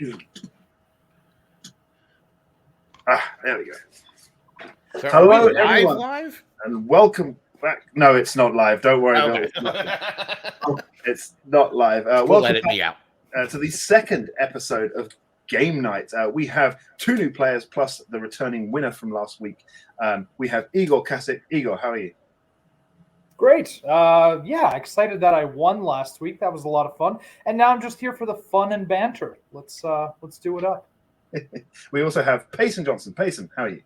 There we go. So Hello, are we everyone. live? And welcome back. No, it's not live. Don't worry, Okay. Bill. It's not live. We'll Welcome let it be out. to the second episode of Game Night. We have two new players plus the returning winner from last week. We have Igor Kasich. Igor, how are you? Great. Yeah, excited that I won last week. That was a lot of fun. And now I'm just here for the fun and banter. Let's do it up. We also have Payson Johnson. Payson, how are you?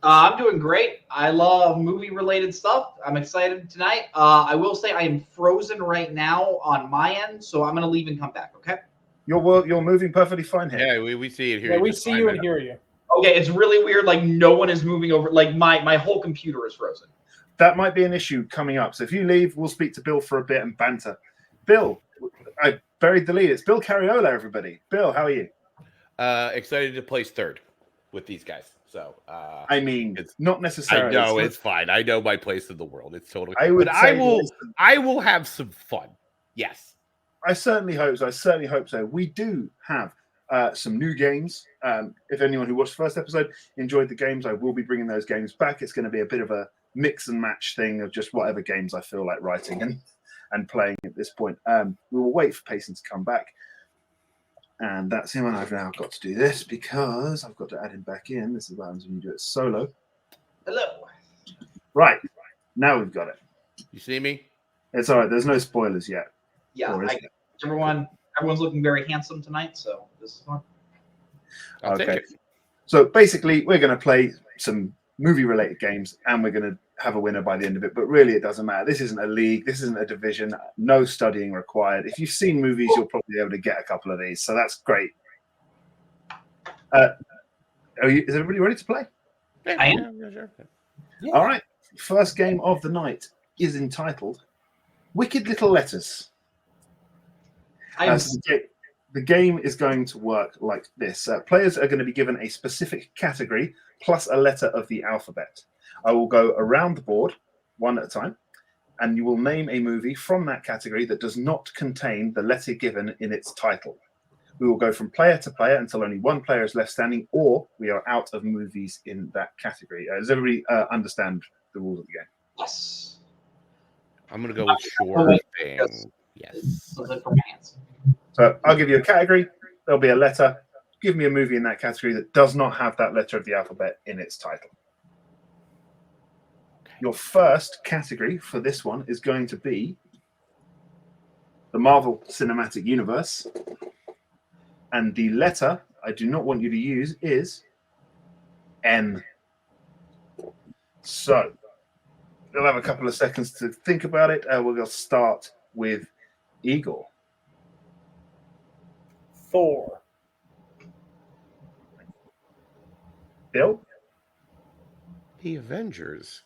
I'm doing great. I love movie-related stuff. I'm excited tonight. I will say I am frozen right now on my end, so I'm going to leave and come back, okay? You're moving perfectly fine here. Yeah, we see it here. Yeah, we see you and hear you. Okay, it's really weird. Like, no one is moving over. Like, my whole computer is frozen. That might be an issue coming up. So if you leave, we'll speak to Bill for a bit and banter. Bill, I buried the lead. It's Bill Cariola, everybody. Bill, how are you? Excited to place third with these guys. So I mean, it's not necessarily. I know it's fine. I know my place in the world. It's totally. I will have some fun. Yes, I certainly hope so. We do have some new games. If anyone who watched the first episode enjoyed the games, I will be bringing those games back. It's going to be a bit of a mix and match thing of just whatever games I feel like writing and playing at this point. We will wait for Payson to come back. And that's him, and I've now got to do this because I've got to add him back in. This is what happens when you do it solo. Hello. Right. Now we've got it. You see me? It's all right. There's no spoilers yet. Yeah, everyone's looking very handsome tonight, so this is fun. I'll take it. So basically, we're going to play some movie-related games, and we're going to have a winner by the end of it. But really, it doesn't matter. This isn't a league. This isn't a division. No studying required. If you've seen movies, you'll probably be able to get a couple of these. So that's great. Is everybody ready to play? I am. Sure. Yeah. All right. First game of the night is entitled Wicked Little Letters. The game is going to work like this. Players are going to be given a specific category plus a letter of the alphabet. I will go around the board one at a time, and you will name a movie from that category that does not contain the letter given in its title. We will go from player to player until only one player is left standing, or we are out of movies in that category. Does everybody understand the rules of the game? Yes. I'm going to go with sure thing. Yes. So I'll give you a category. There'll be a letter. Give me a movie in that category that does not have that letter of the alphabet in its title. Your first category for this one is going to be the Marvel Cinematic Universe. And the letter I do not want you to use is N. So you'll have a couple of seconds to think about it. We'll start with Igor. Thor. Bill? The Avengers.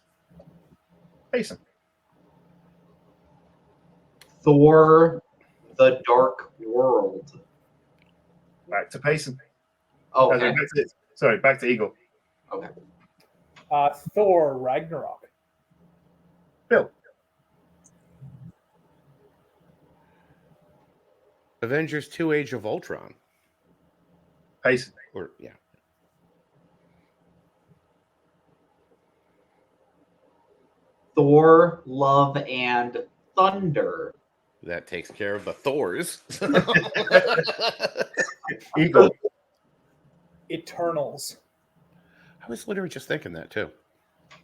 Payson. Thor, The Dark World. Back to Payson. Oh, okay. Back to Igor. Okay. Thor Ragnarok. Bill. Avengers 2 Age of Ultron. Payson. Yeah. Thor, Love, and Thunder. That takes care of the Thors. Igor. Eternals. I was literally just thinking that too.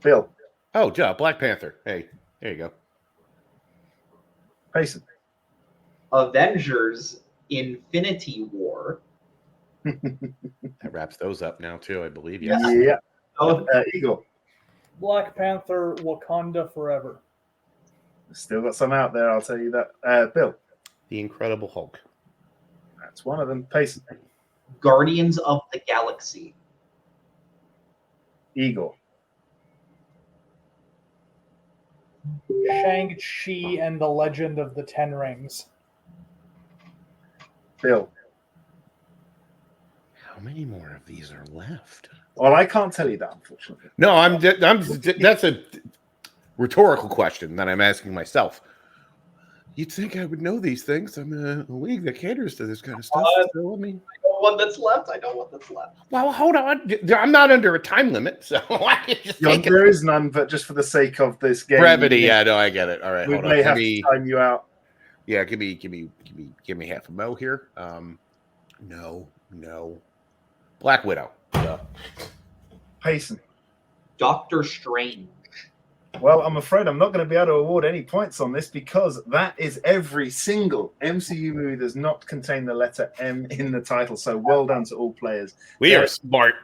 Bill. Oh, duh, Black Panther. Hey, there you go. Payson. Avengers, Infinity War. That wraps those up now too, I believe. Yes. Yeah. Oh, Igor. Black Panther Wakanda Forever. Still got some out there, I'll tell you that. Bill. The Incredible Hulk. That's one of them. Payson. Guardians of the Galaxy. Igor. Shang-Chi and the Legend of the Ten Rings. Bill. How many more of these are left? Well, I can't tell you that, unfortunately. No, that's a rhetorical question that I'm asking myself. You'd think I would know these things. I'm in a league that caters to this kind of stuff. So, I mean, I know one that's left. Well, hold on. I'm not under a time limit, so I can just take it. There is none, but just for the sake of this game, Brevity. Yeah, no, I get it. All right, we hold may on. have to time you out. Yeah, give me half a mo here. No. Black Widow. Payson. Doctor Strange. Well, I'm afraid I'm not going to be able to award any points on this because that is every single MCU movie that does not contain the letter M in the title. So well done to all players. We are smart.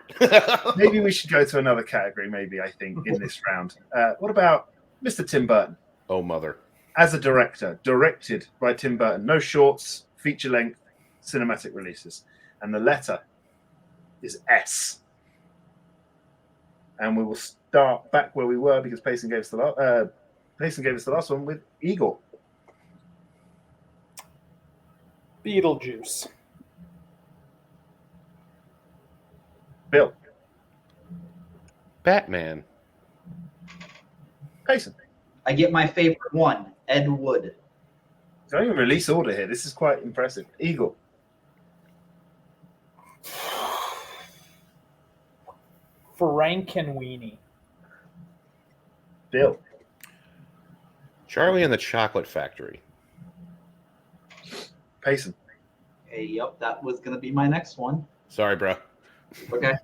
Maybe we should go to another category, I think, in this round. What about Mr. Tim Burton? Oh, mother. As a director, directed by Tim Burton. No shorts, feature-length, cinematic releases. And the letter is S. And we will start back where we were because Payson gave us the last one with Igor. Beetlejuice. Bill. Batman. Payson. I get my favorite one, Ed Wood. Don't even release order here. This is quite impressive. Igor. Frankenweenie. Bill. Charlie and the Chocolate Factory. Payson. Hey, yep, that was going to be my next one. Sorry, bro. Okay.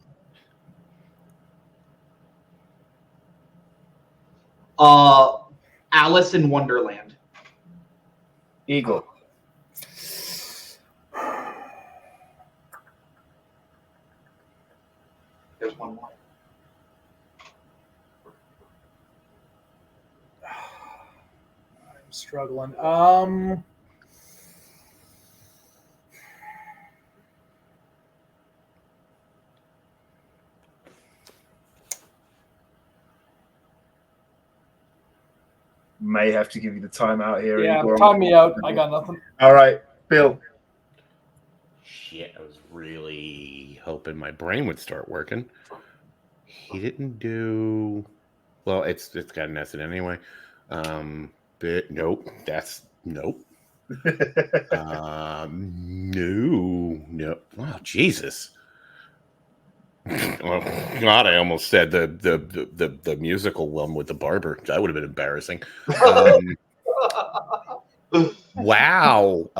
Alice in Wonderland. Igor. There's one more. I'm struggling. May have to give you the timeout here. Yeah, Igor. time me out. I got nothing. All right, Bill. Shit, I was really hoping my brain would start working. He didn't do well. It's got an S in it anyway. But nope. That's nope. No. Wow, Jesus. Oh, God, I almost said the musical one with the barber. That would have been embarrassing. Wow.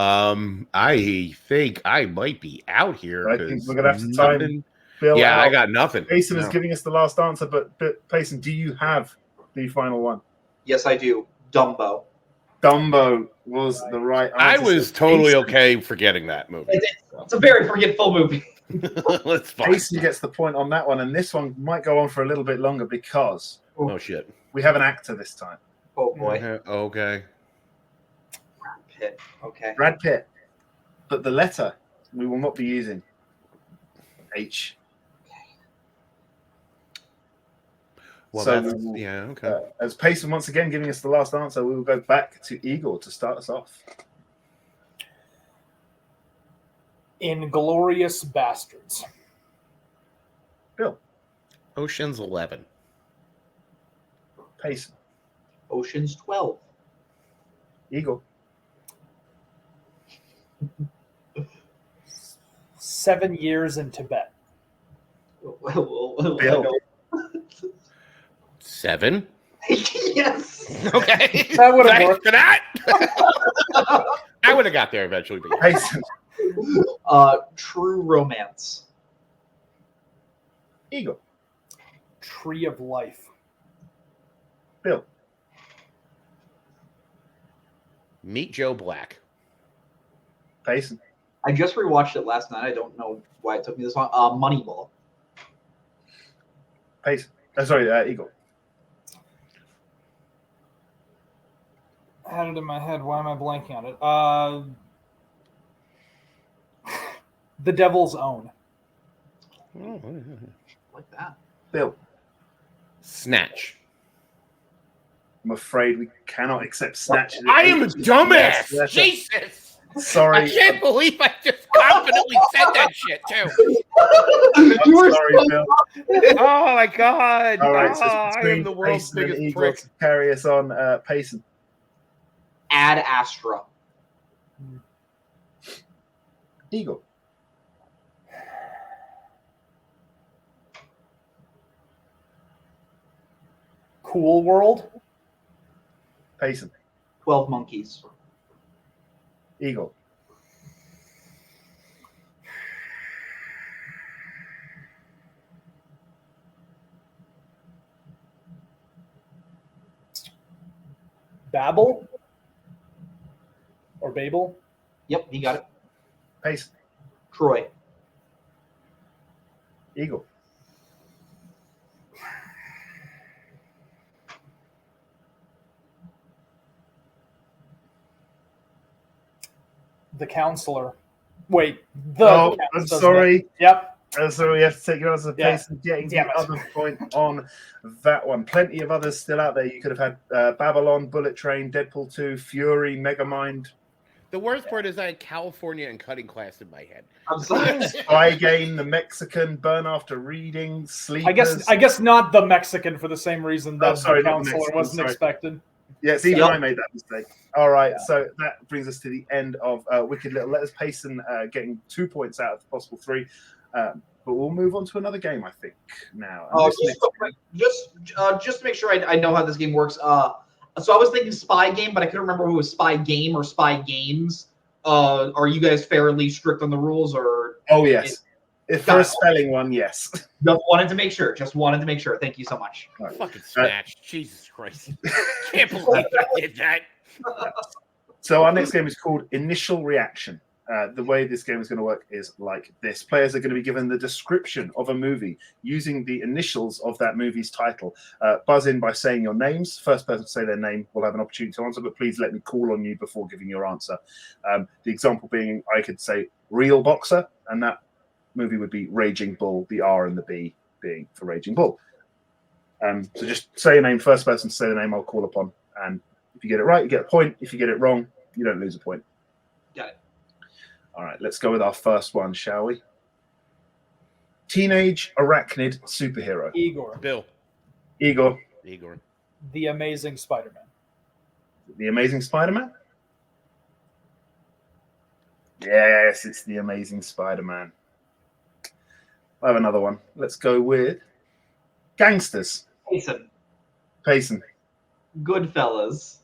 I think I might be out here. I think we're gonna have to time Bill. Yeah, out. I got nothing. Payson No. is giving us the last answer, but Payson, do you have the final one? Yes, I do. Dumbo. Dumbo was the right answer. I was totally okay forgetting that movie. It's a very forgetful movie. Let's fine. Payson gets the point on that one, and this one might go on for a little bit longer because Oh shit. we have an actor this time. Oh boy. Okay. Brad Pitt. Okay. Brad Pitt. But the letter we will not be using. H. Well, So that's, we will, yeah, okay. As Payson once again giving us the last answer, we will go back to Igor to start us off. Inglorious Bastards. Bill. Ocean's 11. Payson. Ocean's 12. Igor. 7 Years in Tibet. Bill. 7. Yes. Okay. That would have Thanks worked. for that. I would have got there eventually. But yeah. Payson. True Romance. Igor. Tree of Life. Bill. Meet Joe Black. Payson. I just rewatched it last night. I don't know why it took me this long. Moneyball. Payson. Igor. I had it in my head. Why am I blanking on it? The Devil's Own. Like that. Bill. Snatch. I'm afraid we cannot accept Snatch. I am a dumbass. Yes, Jesus. Sorry. I can't believe I just confidently said that shit too. You were Sorry, so- Bill. Oh my God. All right, so I between am the world's Payson and biggest Igor prick. to carry us on. Payson. Ad Astra. Igor. Cool World. Payson. 12 Monkeys. Eagle. Babel. Or Babel. Yep, you got it. Payson. Troy. Eagle. The Counselor. Wait. The Oh, Counselor, I'm doesn't it? sorry. Yep. So we have to take your answer. Yeah. Payson getting Damn the it. other point on that one. Plenty of others still out there. You could have had Babylon, Bullet Train, Deadpool 2, Fury, Megamind, The worst part is I had California and Cutting Class in my head. I'm sorry. Spy Game, The Mexican, Burn After Reading, Sleepers. I guess not the Mexican for the same reason that sorry, the not the Counselor Mexican, wasn't sorry. expected. Yes, even Yep. I made that mistake. All right, Yeah. so that brings us to the end of Wicked Little Letters. Payson getting 2 points out of the possible 3. But we'll move on to another game, I think, now. And this Just, real quick, just to make sure I know how this game works. So I was thinking Spy Game, but I couldn't remember if it was Spy Game or Spy Games. Are you guys fairly strict on the rules, or oh, yes. If for a Got it. spelling one, yes. just wanted to make sure? Just wanted to make sure. Thank you so much. Fucking Snatch. Jesus Christ. Can't believe I did that. So our next game is called Initial Reaction. The way this game is going to work is like this. Players are going to be given the description of a movie using the initials of that movie's title. Buzz in by saying your names. First person to say their name will have an opportunity to answer, but please let me call on you before giving your answer. The example being, I could say Real Boxer, and that movie would be Raging Bull, the R and the B being for Raging Bull. So just say your name. First person to say the name I'll call upon. And if you get it right, you get a point. If you get it wrong, you don't lose a point. Got it. All right, let's go with our first one, shall we? Teenage arachnid superhero. Igor. Bill. Igor, Igor. The Amazing Spider-Man. The Amazing Spider-Man? Yes, it's The Amazing Spider-Man. I have another one. Let's go with Gangsters. Jason. Payson. Goodfellas.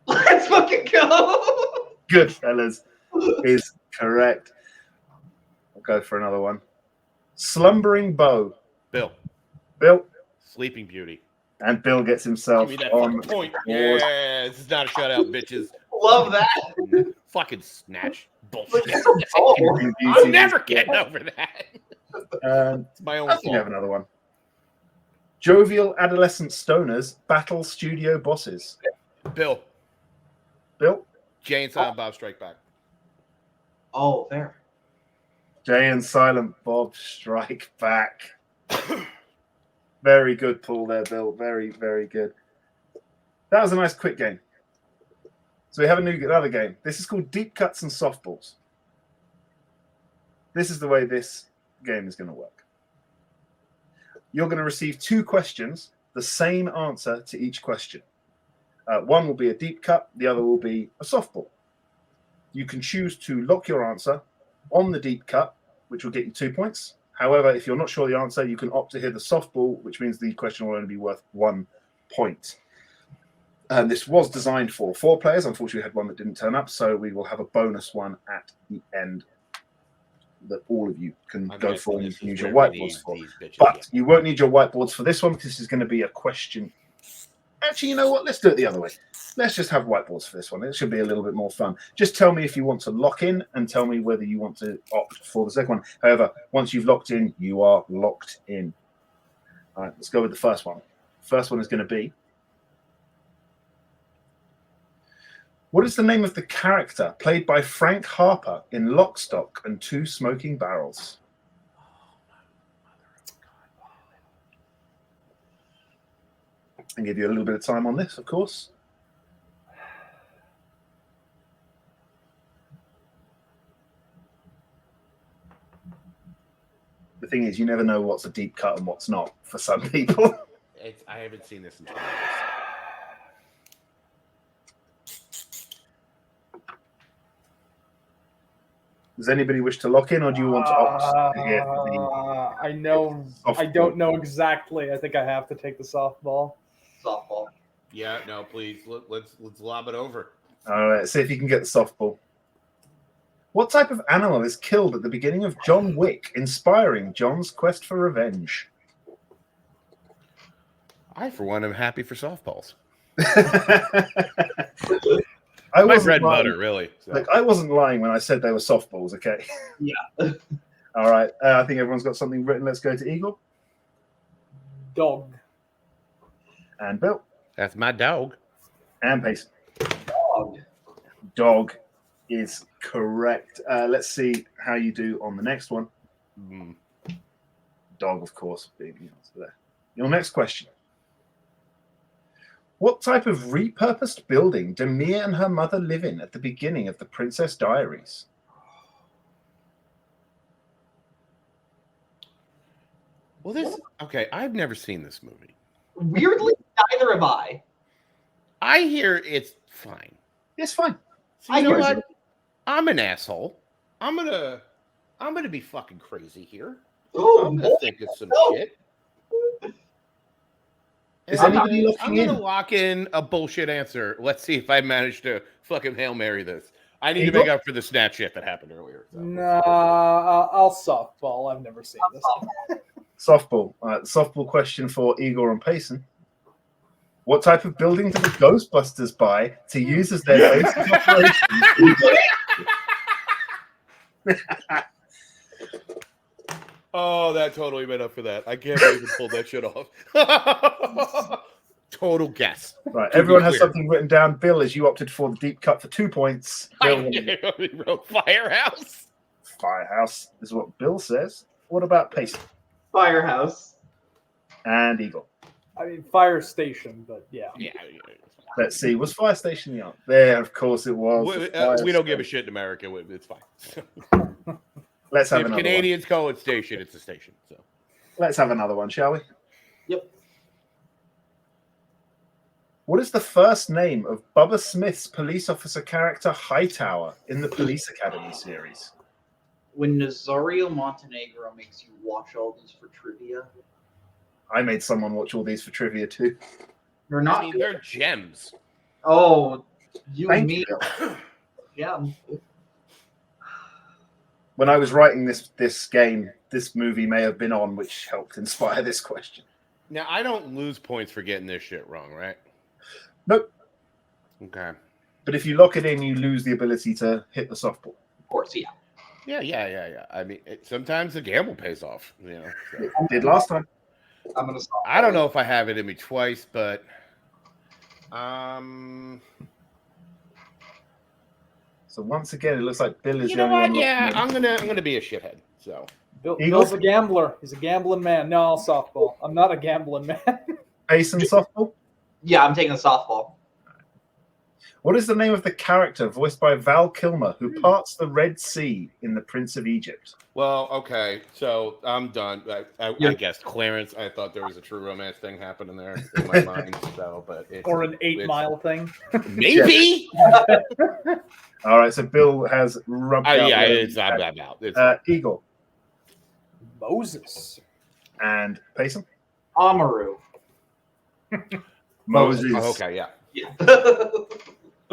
Let's fucking go. Goodfellas is correct. I'll go for another one. Slumbering Bow. Bill. Bill. Sleeping Beauty. And Bill gets himself Give me that on fucking point. the board. Yeah, this is not a shutout, bitches. Love that. Fucking Snatch. Look Bullshit. at some balls. Sleeping I'm Beauty never is getting over that. It's my own I think I have fault. another one. Jovial adolescent stoners battle studio bosses. Bill. Bill, Jay and Silent Bob Strike Back. Oh, there. Jay and Silent Bob Strike Back. Very good pull there, Bill. Very, very good. That was a nice quick game. So we have another game. This is called Deep Cuts and Softballs. This is the way this game is going to work. You're going to receive 2 questions, the same answer to each question. One will be a deep cut, the other will be a softball. You can choose to lock your answer on the deep cut, which will get you 2 points. However, if you're not sure the answer, you can opt to hear the softball, which means the question will only be worth 1 point. And this was designed for 4 players. Unfortunately, we had one that didn't turn up, so we will have a bonus one at the end that all of you can go for and you can use your whiteboards for. But you won't need your whiteboards for this one because this is going to be a question. Actually, you know what? Let's do it the other way. Let's just have whiteboards for this one. It should be a little bit more fun. Just tell me if you want to lock in and tell me whether you want to opt for the second one. However, once you've locked in, you are locked in. All right, let's go with the first one. First one is going to be, what is the name of the character played by Frank Harper in Lock, Stock and Two Smoking Barrels? And give you a little bit of time on this, of course. The thing is, you never know what's a deep cut and what's not for some people. I haven't seen this in 20 years. Does anybody wish to lock in, or do you want to opt to hear the I know. I softball? don't know exactly. I think I have to take the softball. Softball. Yeah, no, please. Let's lob it over. All right, see if you can get the softball. What type of animal is killed at the beginning of John Wick, inspiring John's quest for revenge? I, for one, am happy for softballs. I My wasn't bread and lying. butter, really. So. Like, I wasn't lying when I said they were softballs, okay? Yeah. All right, I think everyone's got something written. Let's go to Eagle Dog. and Bill That's my dog. and Pace. Dog. Dog is correct. Let's see how you do on the next one. Mm. Dog, of course, being the answer there. Your next question. What type of repurposed building do Mia and her mother live in at the beginning of The Princess Diaries? Well, this okay. I've never seen this movie. Weirdly, neither have I. I hear it's fine. It's fine. So you know hear what? you. I'm an asshole. I'm gonna be fucking crazy here. Oh, I'm gonna think of some no. shit. Is And anybody looking I'm gonna in? lock in a bullshit answer. Let's see if I manage to fucking Hail Mary this. I need to Eagle? make up for the snatch shit that happened earlier. So. Nah, I'll softball. I've never seen this. Softball. Softball question for Igor and Payson. What type of building did the Ghostbusters buy to use as their base of operations? Oh, that totally made up for that. I can't believe you pulled that shit off. Total guess. Right, To everyone be has clear. something written down. Bill, as you opted for the deep cut for 2 points. Bill, I wrote Firehouse. Firehouse is what Bill says. What about Payson Firehouse. and Eagle? I mean, fire station, but yeah. Yeah. Let's see. Was Fire Station the answer? There, of course it was. We don't give a shit in America. It's fine. Let's have If another one. Canadians call it station, it's a station. So Let's have another one, shall we? Yep. What is the first name of Bubba Smith's police officer character Hightower in the Police Academy series? When Nazario Montenegro makes you watch all these for trivia, I made someone watch all these for trivia too. you're I not. mean, they're gems. Oh, you and Thank me. you, Bill. Yeah. When I was writing this game, this movie may have been on, which helped inspire this question. Now I don't lose points for getting this shit wrong, right? Nope. Okay. But if you lock it in, you lose the ability to hit the softball. Of course, yeah. Yeah. I mean, sometimes the gamble pays off. You know. So. It did last time. I'm gonna stop. I don't know if I have it in me twice, but So once again, it looks like Bill is you the know only what? one. Yeah, locking in. I'm gonna be a shithead. So Eagle? Bill's a gambler. He's a gambling man. No, I'll softball. I'm not a gambling man. Ace and softball. Yeah, I'm taking the softball. What is the name of the character voiced by Val Kilmer who parts the Red Sea in The Prince of Egypt? well, okay. So I'm done. I Yeah. guessed Clarence. I thought there was a true romance thing happening there in my mind. So, but it's, Or an it's- 8-mile thing. maybe. All right, so Bill has rubbed out. Yeah, the- it's I'm out. It's, Eagle Moses. and Payson. Amaru. Moses. oh, okay, yeah. Yeah.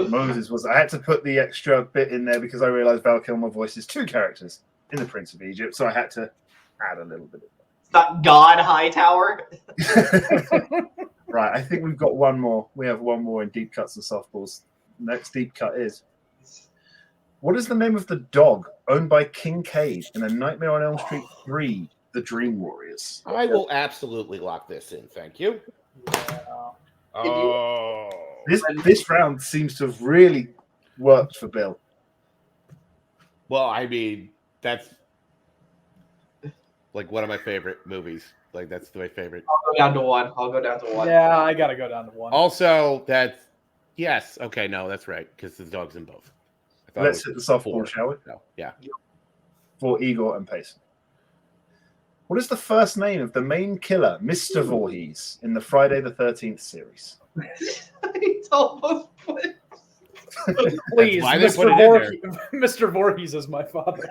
Moses was. I had to put the extra bit in there because I realized Val Kilmer voices 2 characters in The Prince of Egypt, so I had to add a little bit. It's not God Hightower. Right, I think we've got one more. We have one more in deep cuts and softballs. Next deep cut is: what is the name of the dog owned by Kincaid in A Nightmare on Elm Street 3: The Dream Warriors? I will absolutely lock this in. Thank you. Yeah. Oh. This round seems to have really worked for Bill. Well, I mean, that's like one of my favorite movies. Like that's my favorite. I'll go down to 1. I'll go down to 1. Yeah, I got to go down to 1. Also, that's yes. Okay, no, that's right because the dog's in both. I thought Let's it hit the was softball, 4. shall we? No, yeah. For Igor and Payson. What is the first name of the main killer, Mr. Voorhees, in the Friday the 13th series? It's almost Please, why they put Mr. it in Voorhees, Mr. Voorhees is my father.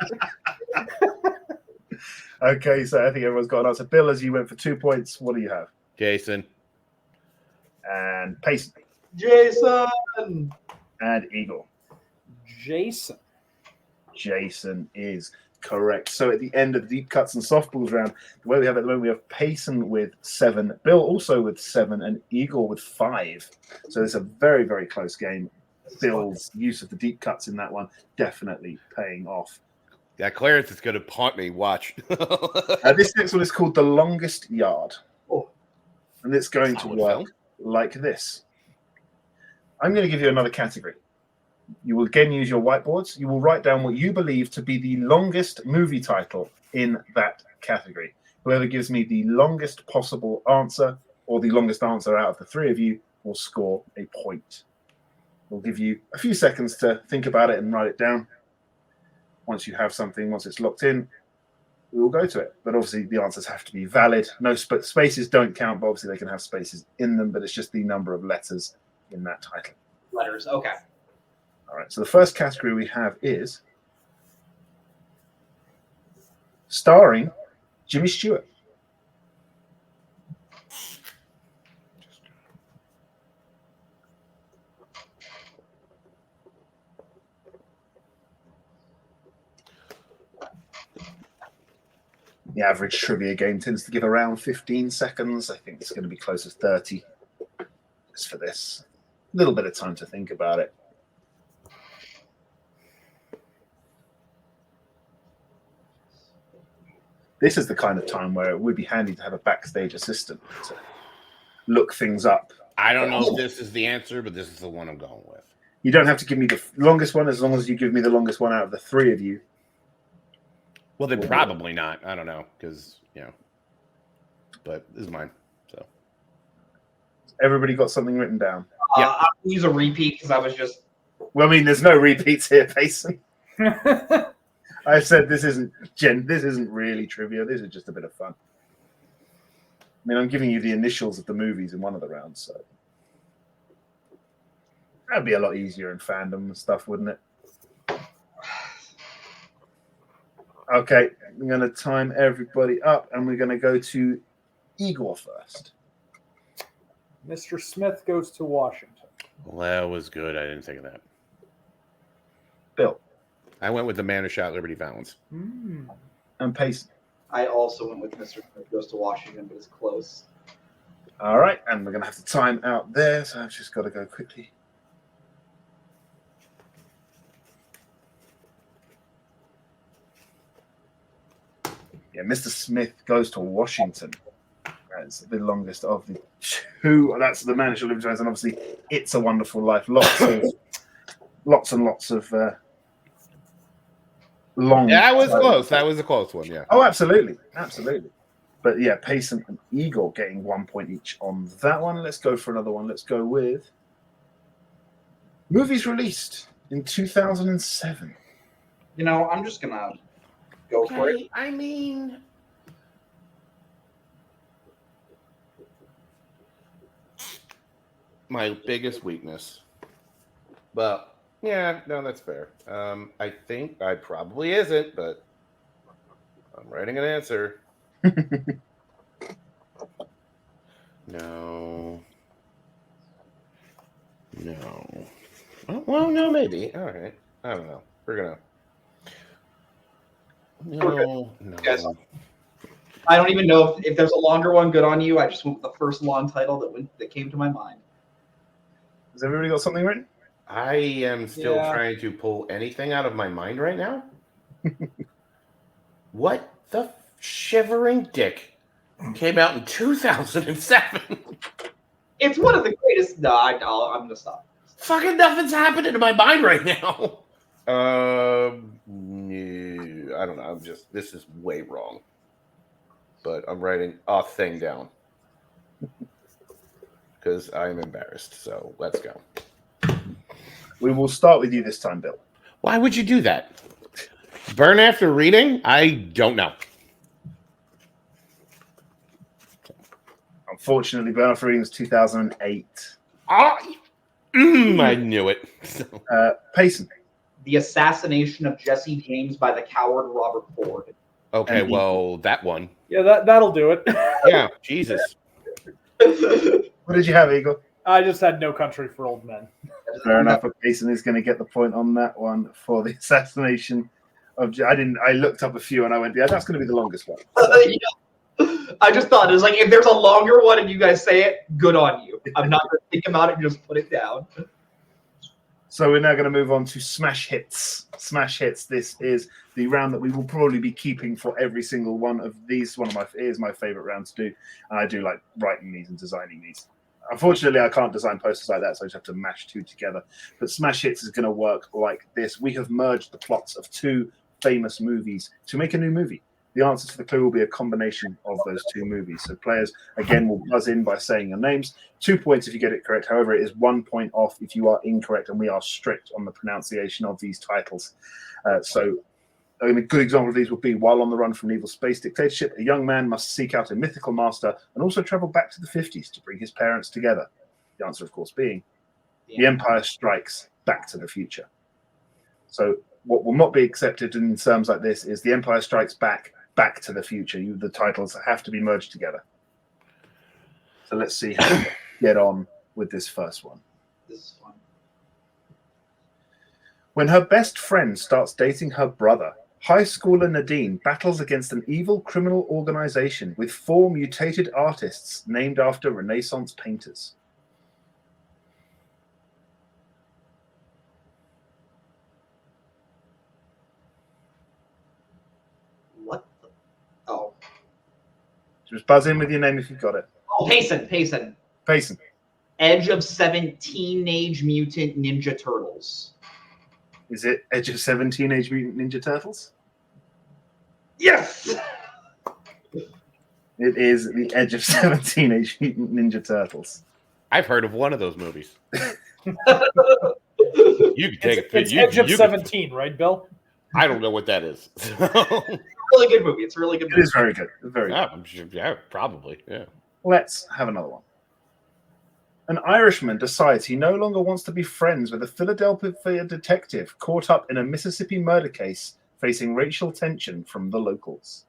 Okay, so I think everyone's got an answer. Bill, as you went for 2 points, what do you have? Jason. And Payson Jason. and Eagle. Jason. Jason is correct. So at the end of the deep cuts and softballs round, the way we have it at the moment, we have Payson with 7, Bill also with 7, and Eagle with 5. So it's a very, very close game. Bill's use of the deep cuts in that one definitely paying off. That Clarence is going to haunt me. Watch. This next one is called The Longest Yard. Oh. And it's going to Solid work film. like this. I'm going to give you another category. You will again use your whiteboards. You will write down what you believe to be the longest movie title in that category. Whoever gives me the longest possible answer or the longest answer out of the 3 of you will score a point. We'll give you a few seconds to think about it and write it down. Once you have something, once it's locked in, we will go to it. But obviously the answers have to be valid. No spaces don't count, but obviously they can have spaces in them, but it's just the number of letters in that title. Letters. Okay. All right, so the first category we have is starring Jimmy Stewart. The average trivia game tends to give around 15 seconds. I think it's going to be close to 30 just for this. A little bit of time to think about it. This is the kind of time where it would be handy to have a backstage assistant to look things up. I don't know if this is the answer, but this is the one I'm going with. You don't have to give me the longest one as long as you give me the longest one out of the 3 of you. Well, then probably not. I don't know, because, but this is mine. So Everybody got something written down? Yeah. I'll use a repeat because I was just. Well, I mean, there's no repeats here, Payson. I said this isn't really trivia. This is just a bit of fun. I mean, I'm giving you the initials of the movies in one of the rounds, so that'd be a lot easier in fandom and stuff, wouldn't it? Okay, I'm going to time everybody up, and we're going to go to Igor first. Mr. Smith goes to Washington. well, that was good. I didn't think of that. Bill I went with the man who shot Liberty Valance. and Payson. I also went with Mr. Smith Goes to Washington, but it's close. All right, and we're going to have to time out there, so I've just got to go quickly. Yeah, Mr. Smith Goes to Washington. That's the longest of the 2. That's the man who shot Liberty Valance, and obviously It's a Wonderful Life. Lots and lots of long. That was close. That was a close one, yeah. Oh, absolutely. But yeah, Payson and Igor getting 1 point each on that one. Let's go for another one. Let's go with movies released in 2007. I'm just gonna go for it. I mean, my biggest weakness. But yeah, no, that's fair. I think I probably isn't, but I'm writing an answer. No. Oh, well, no, maybe. All right. I don't know. We're gonna. No. Yes. I don't even know if there's a longer one. Good on you. I just went with the first long title that came to my mind. Has everybody got something written? I am still Yeah. trying to pull anything out of my mind right now. What the shivering dick came out in 2007? It's one of the greatest. No, I'm gonna stop. Fucking nothing's happening in my mind right now. I don't know. This is way wrong. But I'm writing a thing down because I'm embarrassed. So let's go. We will start with you this time, Bill. Why would you do that? Burn after reading? I don't know. Unfortunately, Burn After Reading was 2008. I knew it. Payson. The assassination of Jesse James by the coward Robert Ford. Okay, And well, that one. Yeah, that'll do it. Yeah, Jesus. What did you have, Eagle? I just had No Country for Old Men. Fair enough. But Payson is going to get the point on that one for the assassination of. I looked up a few and I went, yeah, that's going to be the longest one. So, Yeah. I just thought it was like, if there's a longer one and you guys say it, good on you. I'm not going to think about it and just put it down. so we're now going to move on to Smash Hits. Smash Hits. This is the round that we will probably be keeping for every single one of these. Is my favorite round to do. And I do like writing these and designing these. Unfortunately, I can't design posters like that, so I just have to mash two together. But Smash Hits is going to work like this. We have merged the plots of two famous movies to make a new movie. The answer to the clue will be a combination of those two movies. So players, again, will buzz in by saying your names. 2 points if you get it correct. However, it is 1 point off if you are incorrect, and we are strict on the pronunciation of these titles. A good example of these would be, while on the run from an evil space dictatorship, a young man must seek out a mythical master and also travel back to the 50s to bring his parents together. The answer, of course, being The Empire Strikes Back to the Future. So what will not be accepted in terms like this is The Empire Strikes Back to the Future. The titles have to be merged together. So let's see how we get on with this first one. This is fun. When her best friend starts dating her brother, high schooler Nadine battles against an evil criminal organization with 4 mutated artists named after Renaissance painters. What? Oh. Just buzz in with your name if you've got it. Oh, Payson. Payson. Edge of 7 Teenage Mutant Ninja Turtles. Is it Edge of 7 Teenage Mutant Ninja Turtles? Yes! It is the Edge of 7 Teenage Mutant Ninja Turtles. I've heard of one of those movies. You can take It's it. Edge of 17, right, Bill? I don't know what that is. Really good movie. It's a really good It movie. is very good. Very good. Yeah, I'm sure, yeah, probably. Yeah. Let's have another one. An Irishman decides he no longer wants to be friends with a Philadelphia detective caught up in a Mississippi murder case facing racial tension from the locals.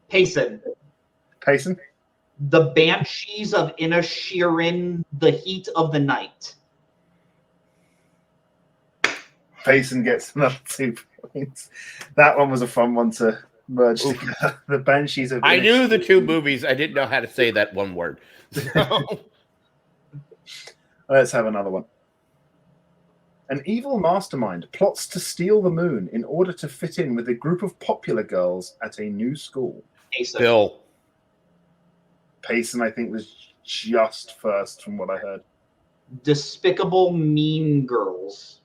Payson. Payson? The Banshees of Inisherin, The Heat of the Night. Payson gets another 2 points. That one was a fun one to merge together. The Banshees of I knew the Inisherin. 2 movies. I didn't know how to say that one word. So, Let's have another one. An evil mastermind plots to steal the moon in order to fit in with a group of popular girls at a new school. Payson. Bill. Payson, I think, was just first from what I heard. Despicable Mean Girls.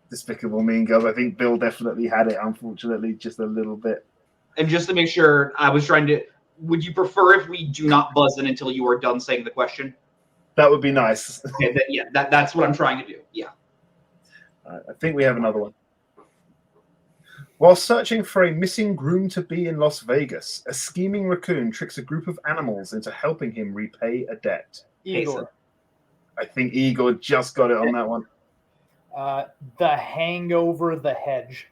Despicable Mean Girls. I think Bill definitely had it, unfortunately, just a little bit. And just to make sure, I was trying to. Would you prefer if we do not buzz in until you are done saying the question? That would be nice. Okay, that's what I'm trying to do. Yeah. I think we have another one. While searching for a missing groom-to-be in Las Vegas, a scheming raccoon tricks a group of animals into helping him repay a debt. Igor. I think Igor just got it on that one. The Hangover, The Hedge.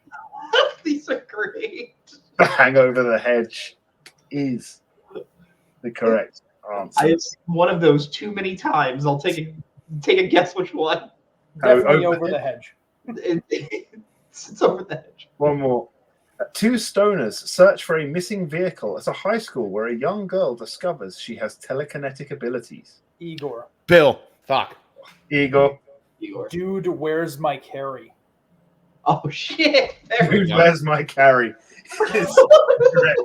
These are great. The Hangover the Hedge is the correct answer. I have seen one of those too many times. I'll take a guess which one. Definitely Over Over the the Hedge. It's over the hedge. One more. 2 stoners search for a missing vehicle at a high school where a young girl discovers she has telekinetic abilities. Igor. Bill. Fuck. Igor. Igor. Dude, Where's My Carrie? Oh shit! There we Dude, go. where's my carry? It's correct.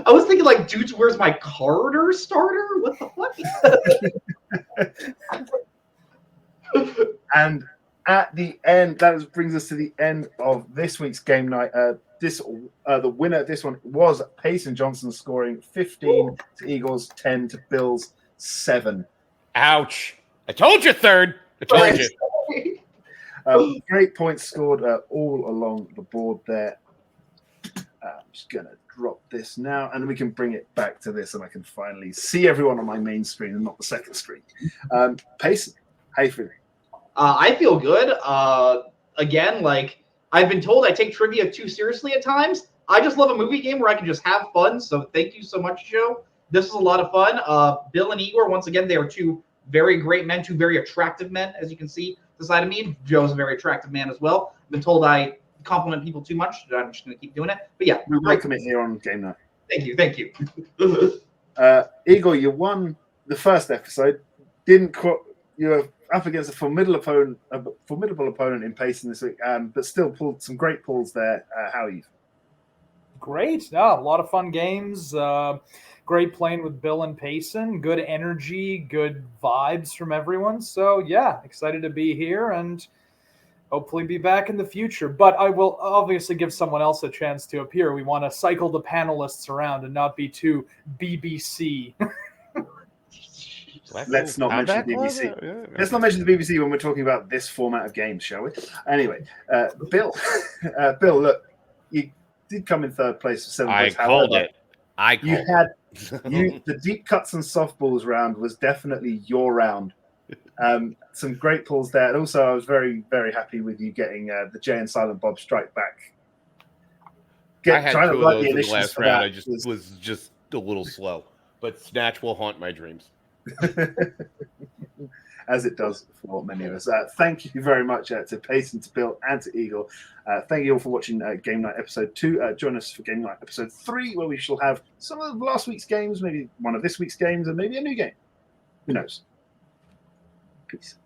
I was thinking like, dudes, where's my Carter starter? What the fuck? And at the end, that brings us to the end of this week's game night. The winner of this one was Payson Johnson, scoring 15 to Eagles, 10 to Bills, 7. Ouch. I told you third. I told you. Great points scored all along the board there. I'm just going to drop this now, and we can bring it back to this, and I can finally see everyone on my main screen and not the second screen. Payson, how you feeling? I feel good. Again, like I've been told I take trivia too seriously at times. I just love a movie game where I can just have fun. So thank you so much, Joe. This was a lot of fun. Bill and Igor, once again, they are two very great men, two very attractive men, as you can see the side of me. Joe's a very attractive man as well. I've been told I compliment people too much. I'm just going to keep doing it. But yeah, We welcome it here on Game Night. thank you. Thank you. Igor, you won the first episode. You were up against a formidable opponent in Payson this week, but still pulled some great pulls there. How are you? Great. Yeah, a lot of fun games. Great playing with Bill and Payson. Good energy, good vibes from everyone. So, yeah, excited to be here and hopefully be back in the future. But I will obviously give someone else a chance to appear. We want to cycle the panelists around and not be too BBC. Let's not mention the BBC. Yeah, Let's not mention the BBC when we're talking about this format of games, shall we? Anyway, Bill, Bill, look, you did come in third place for 7 I points. called it. You had the deep cuts and softballs round was definitely your round. Some great pulls there, and also I was very, very happy with you getting the Jay and Silent Bob Strike Back. I had trying two to of write those in the initials last for round. that I just was just a little slow, but Snatch will haunt my dreams. as it does for many of us. Thank you very much to Payson, to Bill, and to Eagle. Thank you all for watching Game Night Episode 2. Join us for Game Night Episode 3, where we shall have some of last week's games, maybe one of this week's games, and maybe a new game. Who knows? Peace.